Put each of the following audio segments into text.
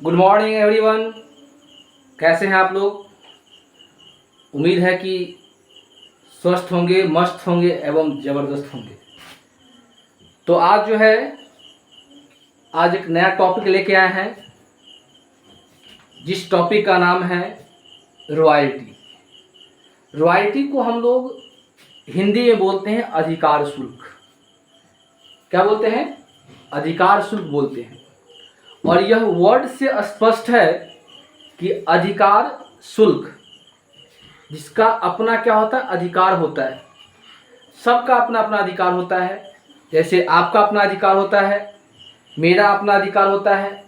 Good morning everyone, कैसे हैं आप लोग। उम्मीद है कि स्वस्थ होंगे, मस्त होंगे एवं ज़बरदस्त होंगे। तो आज जो है आज एक नया टॉपिक लेके आए हैं, जिस टॉपिक का नाम है रॉयल्टी। रॉयल्टी को हम लोग हिंदी में बोलते हैं अधिकार शुल्क। क्या बोलते हैं? अधिकार शुल्क बोलते हैं। और यह वर्ड से स्पष्ट है कि अधिकार शुल्क, जिसका अपना क्या होता है, अधिकार होता है। सबका अपना अपना अधिकार होता है। जैसे आपका अपना अधिकार होता है, मेरा अपना अधिकार होता है,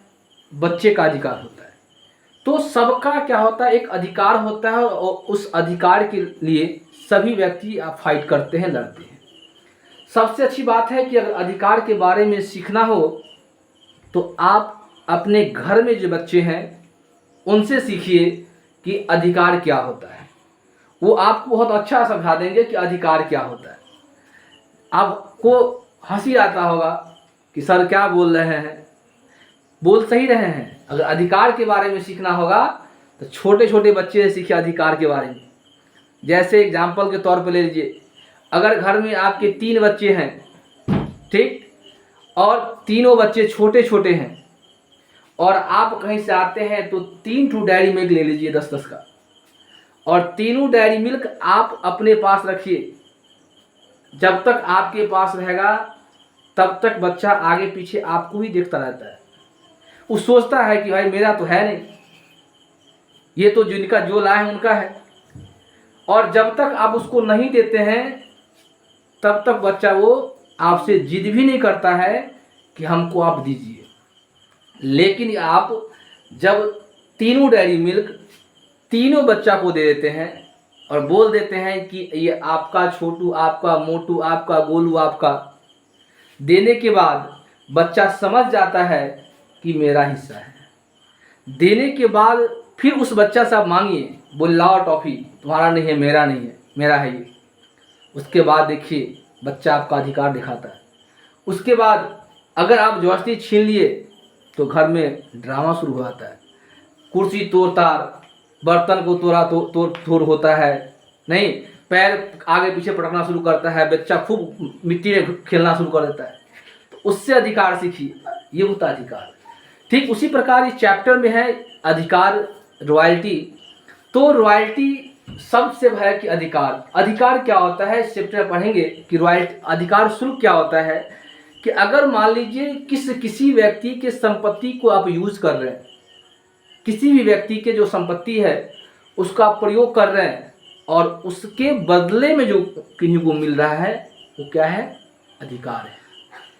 बच्चे का अधिकार होता है। तो सबका क्या होता है, एक अधिकार होता है और उस अधिकार के लिए सभी व्यक्ति आप फाइट करते हैं, लड़ते हैं। सबसे अच्छी बात है कि अगर अधिकार के बारे में सीखना हो तो आप अपने घर में जो बच्चे हैं उनसे सीखिए कि अधिकार क्या होता है। वो आपको बहुत अच्छा समझा देंगे कि अधिकार क्या होता है। आपको हंसी आता होगा कि सर क्या बोल रहे हैं, बोल सही रहे हैं। अगर अधिकार के बारे में सीखना होगा तो छोटे छोटे बच्चे से सीखिए अधिकार के बारे में। जैसे एग्जाम्पल के तौर पर ले लीजिए, अगर घर में आपके 3 बच्चे हैं, ठीक, और तीनों बच्चे छोटे छोटे हैं और आप कहीं से आते हैं तो 3 डेयरी मिल्क ले लीजिए 10-10 का, और तीनों डेयरी मिल्क आप अपने पास रखिए। जब तक आपके पास रहेगा तब तक बच्चा आगे पीछे आपको ही देखता रहता है। वो सोचता है कि भाई मेरा तो है नहीं, ये तो जिनका जो लाए हैं उनका है। और जब तक आप उसको नहीं देते हैं तब तक बच्चा वो आपसे जिद भी नहीं करता है कि हमको आप दीजिए। लेकिन आप जब तीनों डेयरी मिल्क तीनों बच्चा को दे देते हैं और बोल देते हैं कि ये आपका छोटू, आपका मोटू, आपका गोलू, आपका, देने के बाद बच्चा समझ जाता है कि मेरा हिस्सा है। देने के बाद फिर उस बच्चा से आप मांगिए, बोल लाओ टॉफ़ी, तुम्हारा नहीं है, मेरा नहीं है, मेरा है ये। उसके बाद देखिए बच्चा आपका अधिकार दिखाता है। उसके बाद अगर आप ज़बरदस्ती छीन लिए तो घर में ड्रामा शुरू हो जाता है। कुर्सी तोड़ ताड़, बर्तन को तोड़ा तोड़ होता है, नहीं, पैर आगे पीछे पटकना शुरू करता है, बच्चा खूब मिट्टी में खेलना शुरू कर देता है। तो उससे अधिकार सीखिए, ये होता है अधिकार। ठीक उसी प्रकार इस चैप्टर में है अधिकार, रॉयल्टी। तो रॉयल्टी सबसे है कि अधिकार क्या होता है, इस चैप्टर में पढ़ेंगे कि रॉयल्टी, अधिकार शुल्क क्या होता है। कि अगर मान लीजिए किसी व्यक्ति के संपत्ति को आप यूज कर रहे हैं, किसी भी व्यक्ति के जो संपत्ति है उसका आप प्रयोग कर रहे हैं और उसके बदले में जो किन्हीं को मिल रहा है वो क्या है, अधिकार है।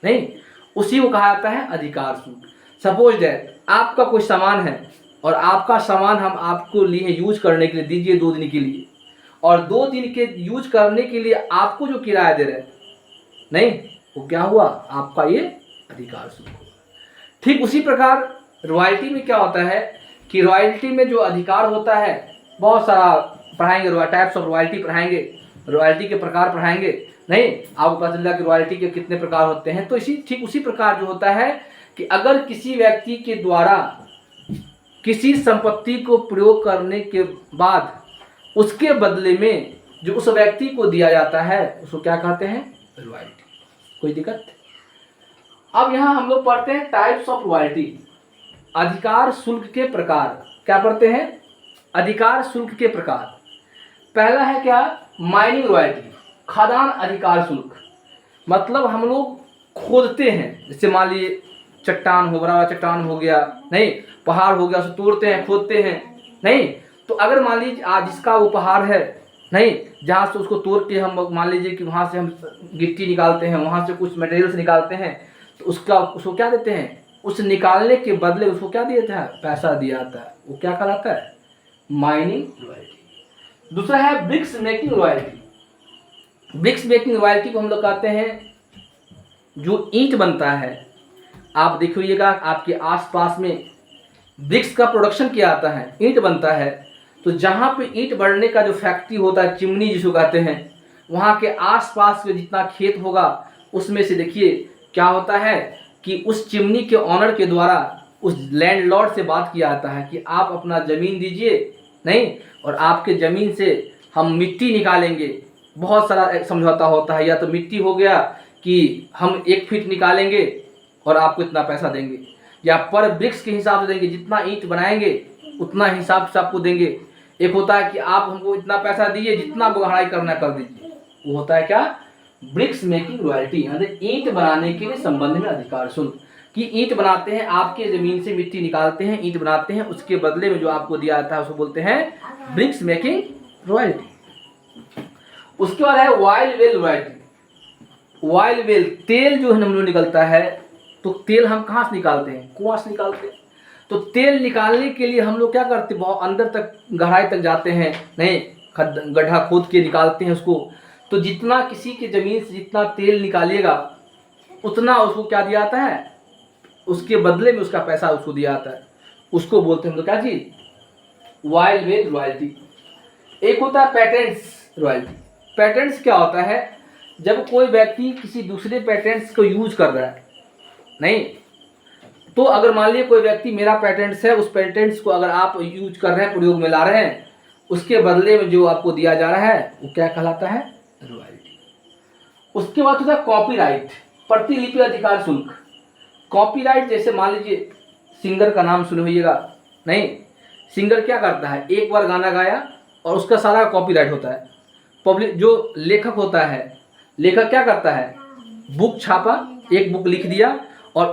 नहीं, उसी को कहा जाता है अधिकार शुल्क। सपोज दैट आपका कोई सामान है और आपका सामान हम आपको लिए यूज करने के लिए दीजिए 2 दिन के लिए, और 2 दिन के यूज करने के लिए आपको जो किराया दे रहे हैं, नहीं, वो क्या हुआ, आपका ये अधिकार शुल्क हुआ। ठीक उसी प्रकार रॉयल्टी में क्या होता है कि रॉयल्टी में जो अधिकार होता है, बहुत सारा पढ़ाएंगे, टाइप्स ऑफ रॉयल्टी पढ़ाएंगे, रॉयल्टी के प्रकार पढ़ाएंगे। नहीं, आपको पता चल जाएगा कि रॉयल्टी के कितने प्रकार होते हैं। तो ठीक उसी प्रकार जो होता है कि अगर किसी व्यक्ति के द्वारा किसी संपत्ति को प्रयोग करने के बाद उसके बदले में जो उस व्यक्ति को दिया जाता है उसको क्या कहते हैं, रॉयल्टी। कोई दिक्कत? अब यहाँ हम लोग पढ़ते हैं टाइप्स ऑफ रॉयल्टी, अधिकार शुल्क के प्रकार। क्या पढ़ते हैं? अधिकार शुल्क के प्रकार। पहला है क्या, माइनिंग रॉयल्टी, खदान अधिकार शुल्क। मतलब हम लोग खोदते हैं, जैसे मान लीजिए चट्टान हो, बड़ा बड़ा चट्टान हो गया, नहीं, पहाड़ हो गया, उसे तोड़ते हैं, खोदते हैं, नहीं, तो अगर मान लीजिए आज जिसका वो पहाड़ है, नहीं, जहाँ से उसको तोड़ के हम मान लीजिए कि वहाँ से हम गिट्टी निकालते हैं, वहाँ से कुछ मटेरियल्स निकालते हैं, तो उसको क्या देते हैं, उस निकालने के बदले उसको क्या दिया जाता है, पैसा दिया जाता है। वो क्या कहलाता है, माइनिंग रॉयल्टी। दूसरा है bricks making royalty. Bricks making royalty को हम लोग कहते हैं जो ईंट बनता है। आप देखिएगा आपके आसपास में ब्रिक्स का प्रोडक्शन किया जाता है, ईंट बनता है। तो जहाँ पे ईंट बढ़ने का जो फैक्ट्री होता है, चिमनी जिसको कहते हैं, वहाँ के आसपास में जितना खेत होगा उसमें से देखिए क्या होता है कि उस चिमनी के ऑनर के द्वारा उस लैंडलॉर्ड से बात किया जाता है कि आप अपना ज़मीन दीजिए, नहीं, और आपके ज़मीन से हम मिट्टी निकालेंगे। बहुत सारा एक समझौता होता है, या तो मिट्टी हो गया कि हम 1 फीट निकालेंगे और आपको इतना पैसा देंगे, या पर ब्रिक्स के हिसाब से देंगे, जितना ईंट बनाएंगे उतना हिसाब से आपको देंगे। एक होता है कि आप हमको इतना पैसा दीजिए, जितना गहराई करना कर दीजिए। वो होता है क्या, ब्रिक्स मेकिंग रॉयल्टी, यानी ईंट बनाने के लिए संबंध में अधिकार शुल्क। कि ईंट बनाते हैं, आपके जमीन से मिट्टी निकालते हैं, ईंट बनाते हैं, उसके बदले में जो आपको दिया जाता है उसको बोलते हैं ब्रिक्स मेकिंग रॉयल्टी। उसके बाद है oil well royalty. Oil well, तेल जो हम लोग निकलता है, तो तेल हम कहाँ से निकालते हैं, कुआं से निकालते हैं। तो तेल निकालने के लिए हम लोग क्या करते हैं, बहुत अंदर तक गहराई तक जाते हैं, नहीं, गड्ढा खोद के निकालते हैं उसको। तो जितना किसी की ज़मीन से जितना तेल निकालिएगा उतना उसको क्या दिया जाता है, उसके बदले में उसका पैसा उसको दिया जाता है। उसको बोलते हैं तो क्या चीज, ऑयल वेल रॉयल्टी। एक होता है पेटेंट्स रॉयल्टी। पेटेंट्स क्या होता है, जब कोई व्यक्ति किसी दूसरे पेटेंट्स को यूज कर रहा है, नहीं, तो अगर मान लीजिए कोई व्यक्ति मेरा पेटेंट्स है, उस पेटेंट्स को अगर आप यूज कर रहे हैं, प्रयोग में ला रहे हैं, उसके बदले में जो आपको दिया जा रहा है वो क्या कहलाता है, रॉयल्टी। उसके बाद होता है कॉपीराइट, प्रतिलिपि अधिकार शुल्क। कॉपीराइट, जैसे मान लीजिए सिंगर का नाम सुने होइएगा, नहीं, सिंगर क्या करता है, एक बार गाना गाया और उसका सारा कॉपीराइट होता है। पब्लिक जो लेखक होता है, लेखक क्या करता है, बुक छापा, एक बुक लिख दिया और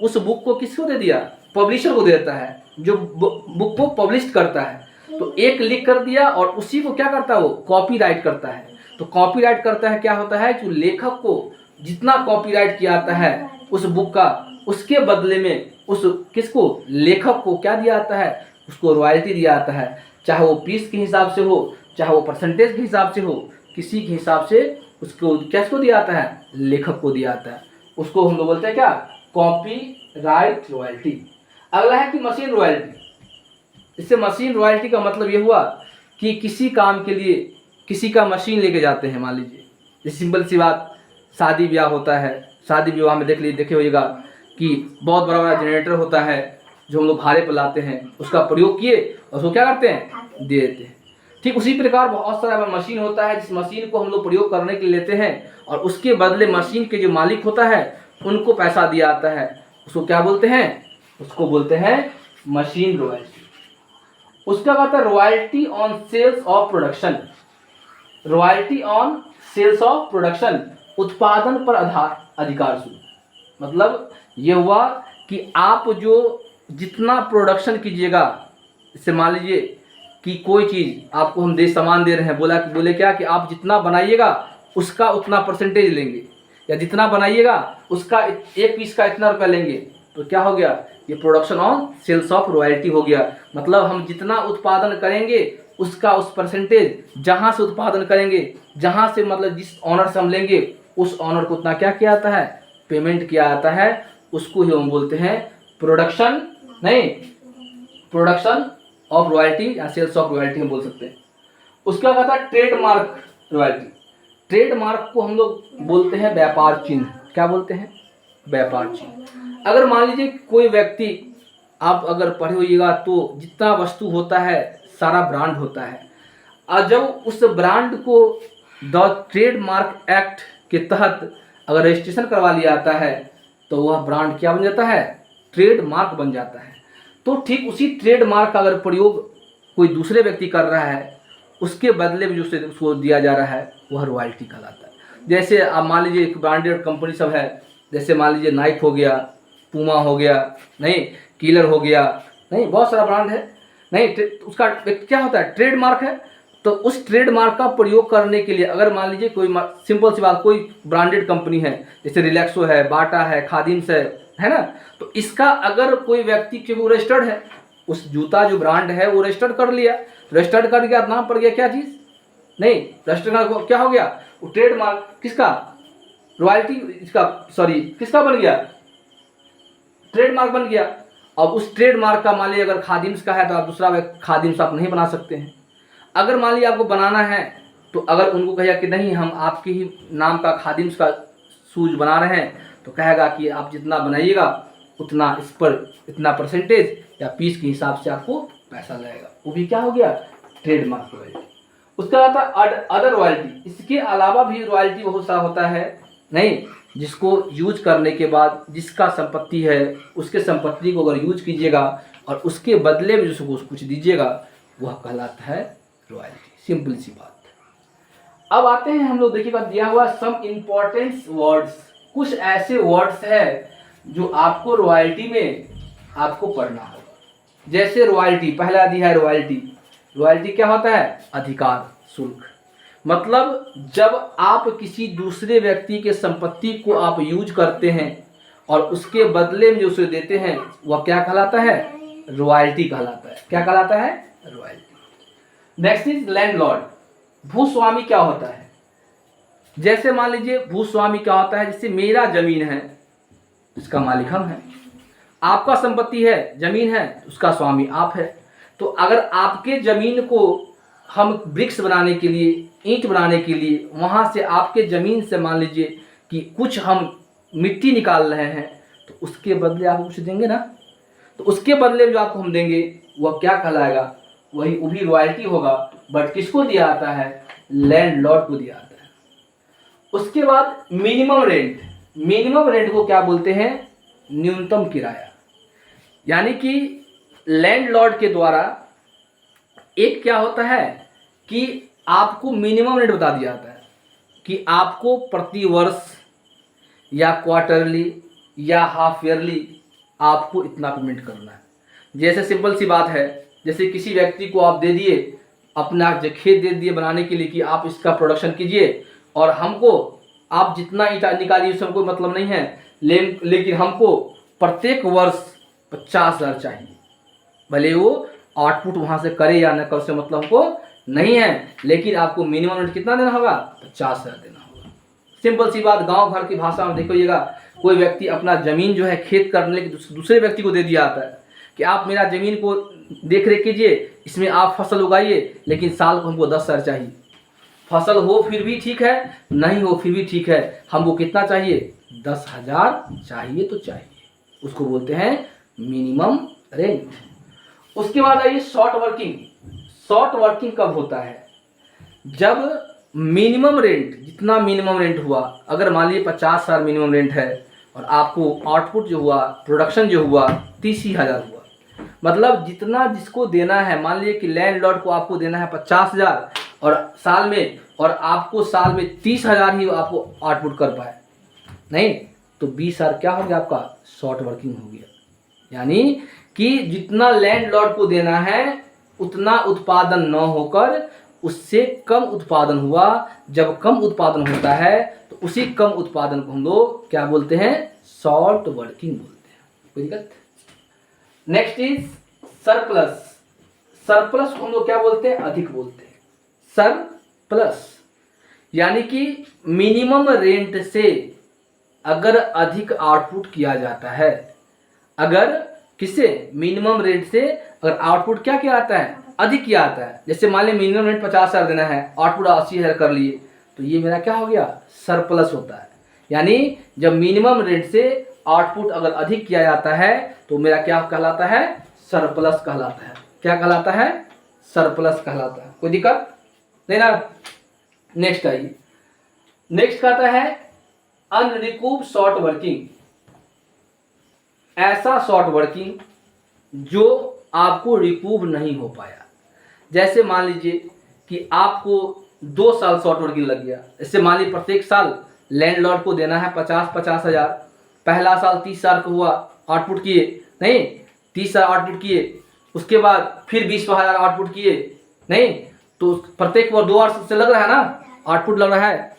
उस बुक को किसको दे दिया, पब्लिशर को दे देता है, जो बुक को पब्लिश करता है। तो एक लिख कर दिया और उसी को क्या करता है, वो कॉपीराइट करता है। तो कॉपीराइट करता है, क्या होता है, जो लेखक को जितना कॉपीराइट किया जाता है उस बुक का, उसके बदले में उस किसको, लेखक को क्या दिया जाता है, उसको रॉयल्टी दिया जाता है। चाहे वो पीस के हिसाब से हो, चाहे वो परसेंटेज के हिसाब से हो, किसी के हिसाब से उसको किसको दिया जाता है, लेखक को दिया जाता है। उसको हम लोग बोलते हैं क्या, कॉपीराइट रॉयल्टी। अगला है कि मशीन रॉयल्टी। इससे मशीन रॉयल्टी का मतलब ये हुआ कि किसी काम के लिए किसी का मशीन लेके जाते हैं, मान लीजिए सिंपल सी बात, शादी ब्याह होता है, शादी विवाह में देखे होइएगा कि बहुत बड़ा बड़ा जनरेटर होता है जो हम लोग भाड़े पर लाते हैं, उसका प्रयोग किए और उसको क्या करते हैं, दे देते हैं। ठीक उसी प्रकार बहुत सारा मशीन होता है, जिस मशीन को हम लोग प्रयोग करने के लिए लेते हैं और उसके बदले मशीन के जो मालिक होता है उनको पैसा दिया जाता है। उसको क्या बोलते हैं, उसको बोलते हैं मशीन रॉयल्टी। उसका कहता है royalty on sales of production. Royalty on sales of production, उत्पादन पर अधिकार शुल्क। मतलब ये हुआ कि आप जो जितना प्रोडक्शन कीजिएगा, इससे मान लीजिए कि कोई चीज़ आपको हम सामान दे रहे हैं, बोले क्या कि आप जितना बनाइएगा उसका उतना परसेंटेज लेंगे, या जितना बनाइएगा उसका एक पीस का इतना रुपया लेंगे। तो क्या हो गया, ये production on sales of royalty हो गया। मतलब हम जितना उत्पादन करेंगे उसका उस परसेंटेज, जहाँ से उत्पादन करेंगे, जहाँ से मतलब जिस ऑनर से हम लेंगे उस ऑनर को उतना क्या किया जाता है, पेमेंट किया जाता है। उसको ही हम बोलते हैं प्रोडक्शन, नहीं, प्रोडक्शन ऑफ रॉयल्टी या सेल्स ऑफ रॉयल्टी हम बोल सकते हैं। उसका कहता है ट्रेडमार्क रॉयल्टी। ट्रेडमार्क को हम लोग बोलते हैं व्यापार चिन्ह। क्या बोलते हैं, व्यापार चिन्ह। अगर मान लीजिए कोई व्यक्ति, आप अगर पढ़े होइएगा तो जितना वस्तु होता है सारा ब्रांड होता है, और जब उस ब्रांड को द ट्रेडमार्क एक्ट के तहत अगर रजिस्ट्रेशन करवा लिया जाता है तो वह ब्रांड क्या बन जाता है, ट्रेडमार्क बन जाता है। तो ठीक उसी ट्रेडमार्क का अगर प्रयोग कोई दूसरे व्यक्ति कर रहा है, उसके बदले में जो उसको दिया जा रहा है वह रॉयल्टी कहलाता है। जैसे आप मान लीजिए एक ब्रांडेड कंपनी सब है, जैसे मान लीजिए नाइक हो गया, पूमा हो गया, नहीं, किलर हो गया, नहीं, बहुत सारा ब्रांड है, नहीं, उसका क्या होता है, ट्रेडमार्क है। तो उस ट्रेडमार्क का प्रयोग करने के लिए अगर मान लीजिए कोई सिंपल सी बात, कोई ब्रांडेड कंपनी है, जैसे रिलैक्सो है, बाटा है, खादिम्स है ना, तो इसका अगर कोई व्यक्ति के वो रजिस्टर्ड है, उस जूता जो ब्रांड है वो रजिस्टर्ड कर लिया, रजिस्टर्ड कर गया, नाम पड़ गया क्या चीज़, नहीं, रजिस्टर्ड क्या हो गया, वो ट्रेडमार्क किसका, रॉयल्टी इसका, सॉरी किसका बन गया, ट्रेडमार्क बन गया। अब उस ट्रेडमार्क का मान लीजिए अगर खादिम्स का है तो आप दूसरा खादिम्स आप नहीं बना सकते हैं। अगर मान लीजिए आपको बनाना है तो अगर उनको कहेगा कि नहीं हम आपके ही नाम का खादिम उसका शूज बना रहे हैं, तो कहेगा कि आप जितना बनाइएगा उतना इस पर इतना परसेंटेज या पीस के हिसाब से आपको पैसा लगेगा। वो भी क्या हो गया, ट्रेडमार्क रॉयल्टी। उसका आता है अदर रॉयल्टी। इसके अलावा भी रॉयल्टी बहुत सा होता है, नहीं, जिसको यूज करने के बाद जिसका संपत्ति है उसके संपत्ति को अगर यूज कीजिएगा और उसके बदले में जिसको कुछ दीजिएगा वह कहलाता है रॉयल्टी। सिंपल सी बात। अब आते हैं हम लोग, देखिएगा दिया हुआ सम इम्पोर्टेंट वर्ड्स, कुछ ऐसे वर्ड्स है जो आपको रॉयल्टी में आपको पढ़ना होगा। जैसे रॉयल्टी, पहला दिया है रॉयल्टी। रॉयल्टी क्या होता है, अधिकार शुल्क। मतलब जब आप किसी दूसरे व्यक्ति के संपत्ति को आप यूज करते हैं और उसके बदले में जो उसे देते हैं वह क्या कहलाता है, रॉयल्टी कहलाता है। क्या कहलाता है, रॉयल्टी। Next is landlord. भूस्वामी क्या होता है, जैसे मान लीजिए भूस्वामी क्या होता है, जैसे मेरा जमीन है इसका मालिक हम हैं, आपका संपत्ति है जमीन है उसका स्वामी आप है। तो अगर आपके जमीन को हम ब्रिक्स बनाने के लिए, ईंट बनाने के लिए वहाँ से आपके ज़मीन से मान लीजिए कि कुछ हम मिट्टी निकाल रहे हैं, तो उसके बदले आप कुछ देंगे ना, तो उसके बदले जो आपको हम देंगे वह क्या कहलाएगा, वही वो भी रॉयल्टी होगा। बट किसको दिया जाता है, लैंडलॉर्ड को दिया जाता है। उसके बाद मिनिमम रेंट। मिनिमम रेंट को क्या बोलते हैं, न्यूनतम किराया। यानी कि लैंडलॉर्ड के द्वारा एक क्या होता है कि आपको मिनिमम रेट बता दिया जाता है कि आपको प्रति वर्ष या क्वार्टरली या हाफ ईयरली आपको इतना पेमेंट करना है। जैसे सिंपल सी बात है, जैसे किसी व्यक्ति को आप दे दिए अपना खेत दे दिए बनाने के लिए कि आप इसका प्रोडक्शन कीजिए और हमको आप जितना ईंटा निकालिए उससे हमको मतलब नहीं है, लेकिन हमको प्रत्येक वर्ष 50,000 चाहिए। भले वो आउटपुट वहाँ से करे या न करे उससे मतलब हमको नहीं है, लेकिन आपको मिनिमम रेट कितना देना होगा, 50,000 देना होगा। सिंपल सी बात। गांव घर की भाषा में देखिएगा, कोई व्यक्ति अपना ज़मीन जो है खेत करने के दूसरे व्यक्ति को दे दिया जाता है कि आप मेरा ज़मीन को देख रेख कीजिए, इसमें आप फसल उगाइए, लेकिन साल को हमको 10,000 चाहिए। फसल हो फिर भी ठीक है, नहीं हो फिर भी ठीक है, हमको कितना चाहिए, 10,000 चाहिए तो चाहिए। उसको बोलते हैं मिनिमम रेंट। उसके बाद आइए शॉर्ट वर्किंग। शॉर्ट वर्किंग कब होता है, जब मिनिमम रेंट, जितना मिनिमम रेंट हुआ, अगर मान लीजिए 50,000 मिनिमम रेंट है और आपको आउटपुट जो हुआ, प्रोडक्शन जो हुआ 30,000 हुआ, मतलब जितना जिसको देना है, मान लीजिए कि लैंडलॉर्ड को आपको देना है 50,000 और साल में, और आपको साल में 30,000 ही आपको आउटपुट कर पाए, नहीं तो 20,000 क्या हो गया आपका, शॉर्ट वर्किंग हो गया। यानी कि जितना लैंडलॉर्ड को देना है उतना उत्पादन न होकर उससे कम उत्पादन हुआ। जब कम उत्पादन होता है तो उसी कम उत्पादन को हम लोग क्या बोलते हैं, शॉर्ट वर्किंग बोलते हैं। कोई दिक्कत। Next is surplus. सरप्लस को हम लोग क्या बोलते हैं, अधिक बोलते हैं। सरप्लस यानी कि मिनिमम रेंट से अगर अधिक आउटपुट किया जाता है, अगर किससे, मिनिमम रेट से अगर आउटपुट क्या किया जाता है, अधिक किया जाता है। जैसे मान लीजिए मिनिमम रेट 50,000 देना है, आउटपुट 80,000 कर लिए, तो ये मेरा क्या हो गया, सरप्लस होता है। यानी जब मिनिमम रेट से आउटपुट अगर अधिक किया जाता है तो मेरा क्या कहलाता है, सरप्लस कहलाता है। क्या कहलाता है, सरप्लस कहलाता है। कोई दिक्कत नहीं ना। नेक्स्ट आइए, नेक्स्ट कहता है अनरिकूव्ड शॉर्ट वर्किंग। ऐसा शॉर्ट वर्किंग जो आपको रिकूव नहीं हो पाया। जैसे मान लीजिए कि आपको 2 साल शॉर्ट वर्किंग लग गया। इससे मान लीजिए प्रत्येक साल लैंडलॉर्ड को देना है 50,000। पहला साल 30,000 का हुआ, आउटपुट किए नहीं, 30,000 आउटपुट किए, उसके बाद फिर 20,000 आउटपुट किए नहीं, तो प्रत्येक बार 2 वर्ष से लग रहा है ना, आउटपुट लग रहा है,